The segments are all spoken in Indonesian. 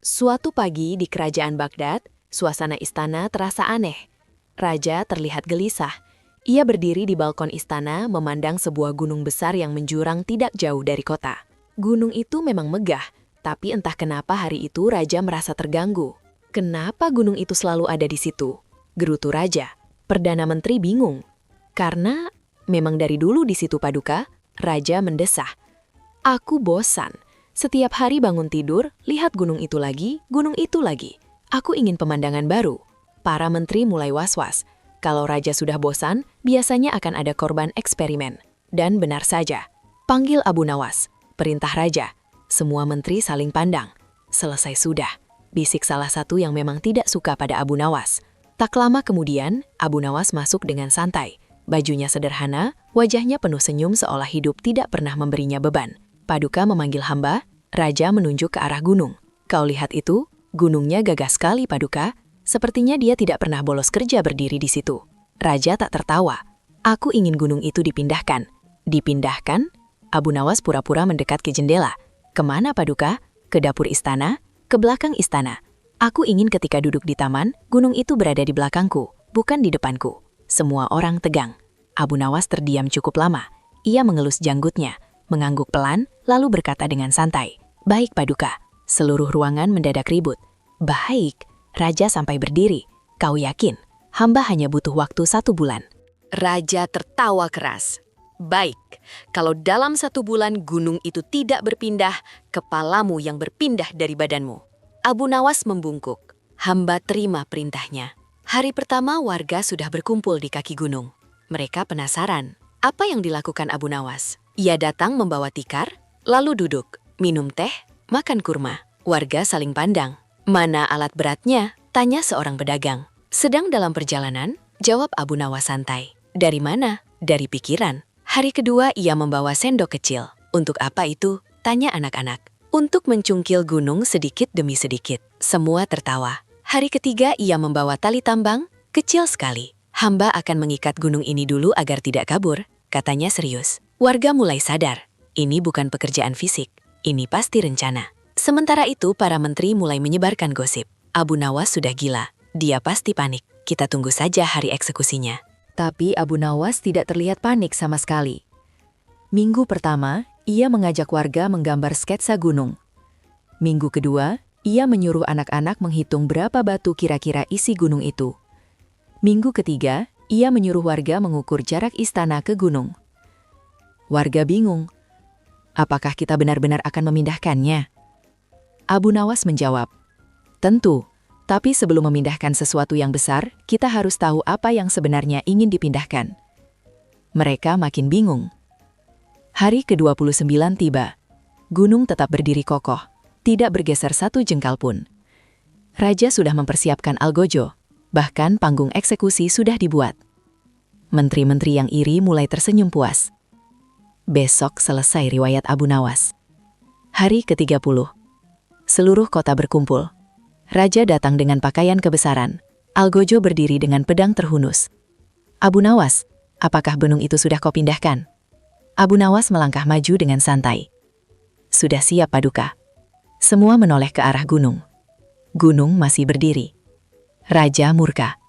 Suatu pagi di kerajaan Baghdad, suasana istana terasa aneh. Raja terlihat gelisah. Ia berdiri di balkon istana memandang sebuah gunung besar yang menjurang tidak jauh dari kota. Gunung itu memang megah, tapi entah kenapa hari itu Raja merasa terganggu. Kenapa gunung itu selalu ada di situ? Gerutu Raja. Perdana Menteri bingung. Karena memang dari dulu di situ Paduka, Raja mendesah. Aku bosan. Setiap hari bangun tidur, lihat gunung itu lagi, gunung itu lagi. Aku ingin pemandangan baru. Para menteri mulai was-was. Kalau Raja sudah bosan, biasanya akan ada korban eksperimen. Dan benar saja. Panggil Abu Nawas. Perintah Raja. Semua menteri saling pandang. Selesai sudah. Bisik salah satu yang memang tidak suka pada Abu Nawas. Tak lama kemudian, Abu Nawas masuk dengan santai. Bajunya sederhana, wajahnya penuh senyum seolah hidup tidak pernah memberinya beban. Paduka memanggil hamba, Raja menunjuk ke arah gunung. Kau lihat itu, gunungnya gagah sekali Paduka. Sepertinya dia tidak pernah bolos kerja berdiri di situ. Raja tak tertawa. Aku ingin gunung itu dipindahkan. Dipindahkan? Abu Nawas pura-pura mendekat ke jendela. Kemana Paduka? Ke dapur istana? Ke belakang istana. Aku ingin ketika duduk di taman, gunung itu berada di belakangku, bukan di depanku. Semua orang tegang. Abu Nawas terdiam cukup lama. Ia mengelus janggutnya, mengangguk pelan, lalu berkata dengan santai. Baik Paduka. Seluruh ruangan mendadak ribut. Baik. Raja sampai berdiri. Kau yakin? Hamba hanya butuh waktu 1 bulan. Raja tertawa keras. Baik, kalau dalam 1 bulan gunung itu tidak berpindah, kepalamu yang berpindah dari badanmu. Abu Nawas membungkuk. Hamba terima perintahnya. Hari pertama warga sudah berkumpul di kaki gunung. Mereka penasaran. Apa yang dilakukan Abu Nawas? Ia datang membawa tikar, lalu duduk, minum teh, makan kurma. Warga saling pandang. Mana alat beratnya? Tanya seorang pedagang. Sedang dalam perjalanan, jawab Abu Nawas santai. Dari mana? Dari pikiran. Hari kedua ia membawa sendok kecil. Untuk apa itu? Tanya anak-anak. Untuk mencungkil gunung sedikit demi sedikit. Semua tertawa. Hari ketiga ia membawa tali tambang, kecil sekali. Hamba akan mengikat gunung ini dulu agar tidak kabur, katanya serius. Warga mulai sadar. Ini bukan pekerjaan fisik. Ini pasti rencana. Sementara itu para menteri mulai menyebarkan gosip. Abu Nawas sudah gila. Dia pasti panik. Kita tunggu saja hari eksekusinya. Tapi Abu Nawas tidak terlihat panik sama sekali. Minggu pertama, ia mengajak warga menggambar sketsa gunung. Minggu kedua, ia menyuruh anak-anak menghitung berapa batu kira-kira isi gunung itu. Minggu ketiga, ia menyuruh warga mengukur jarak istana ke gunung. Warga bingung. Apakah kita benar-benar akan memindahkannya? Abu Nawas menjawab, tentu, tapi sebelum memindahkan sesuatu yang besar, kita harus tahu apa yang sebenarnya ingin dipindahkan. Mereka makin bingung. Hari ke-29 tiba. Gunung tetap berdiri kokoh, tidak bergeser 1 jengkal pun. Raja sudah mempersiapkan algojo, bahkan panggung eksekusi sudah dibuat. Menteri-menteri yang iri mulai tersenyum puas. Besok selesai riwayat Abu Nawas. Hari ke-30. Seluruh kota berkumpul. Raja datang dengan pakaian kebesaran. Algojo berdiri dengan pedang terhunus. Abu Nawas, apakah gunung itu sudah kau pindahkan? Abu Nawas melangkah maju dengan santai. Sudah siap Paduka. Semua menoleh ke arah gunung. Gunung masih berdiri. Raja murka.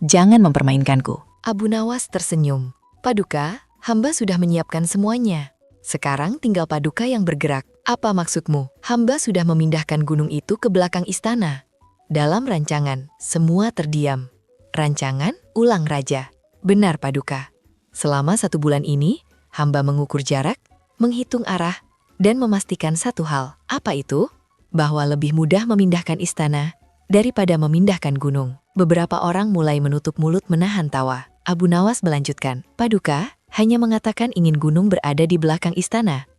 Jangan mempermainkanku. Abu Nawas tersenyum. Paduka, hamba sudah menyiapkan semuanya. Sekarang tinggal Paduka yang bergerak. Apa maksudmu? Hamba sudah memindahkan gunung itu ke belakang istana. Dalam rancangan, semua terdiam. Rancangan? Ulang Raja. Benar Paduka. Selama 1 bulan ini, hamba mengukur jarak, menghitung arah, dan memastikan satu hal. Apa itu? Bahwa lebih mudah memindahkan istana daripada memindahkan gunung. Beberapa orang mulai menutup mulut menahan tawa. Abu Nawas melanjutkan, Paduka hanya mengatakan ingin gunung berada di belakang istana.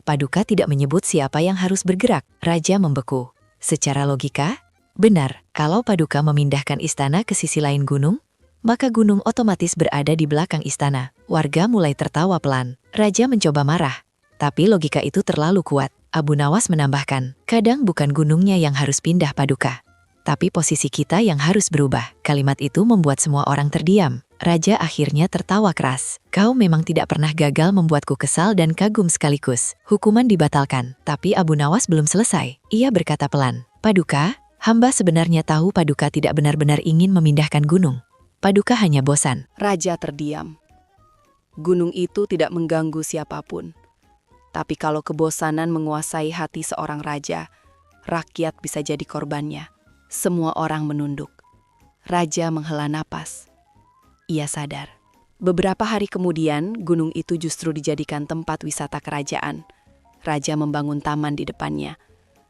Paduka tidak menyebut siapa yang harus bergerak. Raja membeku. Secara logika, benar, kalau Paduka memindahkan istana ke sisi lain gunung, maka gunung otomatis berada di belakang istana. Warga mulai tertawa pelan. Raja mencoba marah, tapi logika itu terlalu kuat. Abu Nawas menambahkan, kadang bukan gunungnya yang harus pindah Paduka, tapi posisi kita yang harus berubah. Kalimat itu membuat semua orang terdiam. Raja akhirnya tertawa keras. Kau memang tidak pernah gagal membuatku kesal dan kagum sekaligus. Hukuman dibatalkan, tapi Abu Nawas belum selesai. Ia berkata pelan, Paduka, hamba sebenarnya tahu Paduka tidak benar-benar ingin memindahkan gunung. Paduka hanya bosan. Raja terdiam. Gunung itu tidak mengganggu siapapun. Tapi kalau kebosanan menguasai hati seorang raja, rakyat bisa jadi korbannya. Semua orang menunduk. Raja menghela napas. Ia sadar. Beberapa hari kemudian, gunung itu justru dijadikan tempat wisata kerajaan. Raja membangun taman di depannya.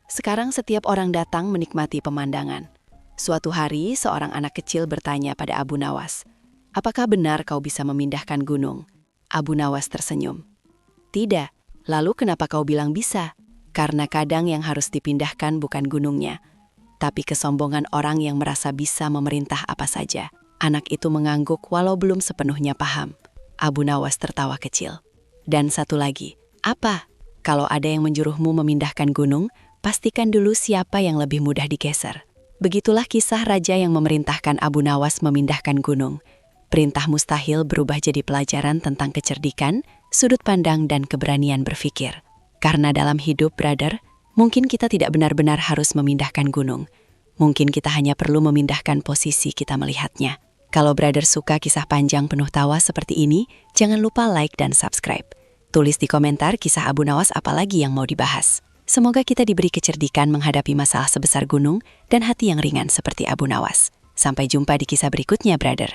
Sekarang setiap orang datang menikmati pemandangan. Suatu hari, seorang anak kecil bertanya pada Abu Nawas, "Apakah benar kau bisa memindahkan gunung?" Abu Nawas tersenyum. "Tidak. Lalu kenapa kau bilang bisa?" "Karena kadang yang harus dipindahkan bukan gunungnya, tapi kesombongan orang yang merasa bisa memerintah apa saja." Anak itu mengangguk walau belum sepenuhnya paham. Abu Nawas tertawa kecil. "Dan satu lagi, apa? Kalau ada yang menjuruhmu memindahkan gunung, pastikan dulu siapa yang lebih mudah digeser." Begitulah kisah raja yang memerintahkan Abu Nawas memindahkan gunung. Perintah mustahil berubah jadi pelajaran tentang kecerdikan, sudut pandang, dan keberanian berpikir. Karena dalam hidup, brother, mungkin kita tidak benar-benar harus memindahkan gunung. Mungkin kita hanya perlu memindahkan posisi kita melihatnya. Kalau brother suka kisah panjang penuh tawa seperti ini, jangan lupa like dan subscribe. Tulis di komentar kisah Abu Nawas apalagi yang mau dibahas. Semoga kita diberi kecerdikan menghadapi masalah sebesar gunung dan hati yang ringan seperti Abu Nawas. Sampai jumpa di kisah berikutnya, brother.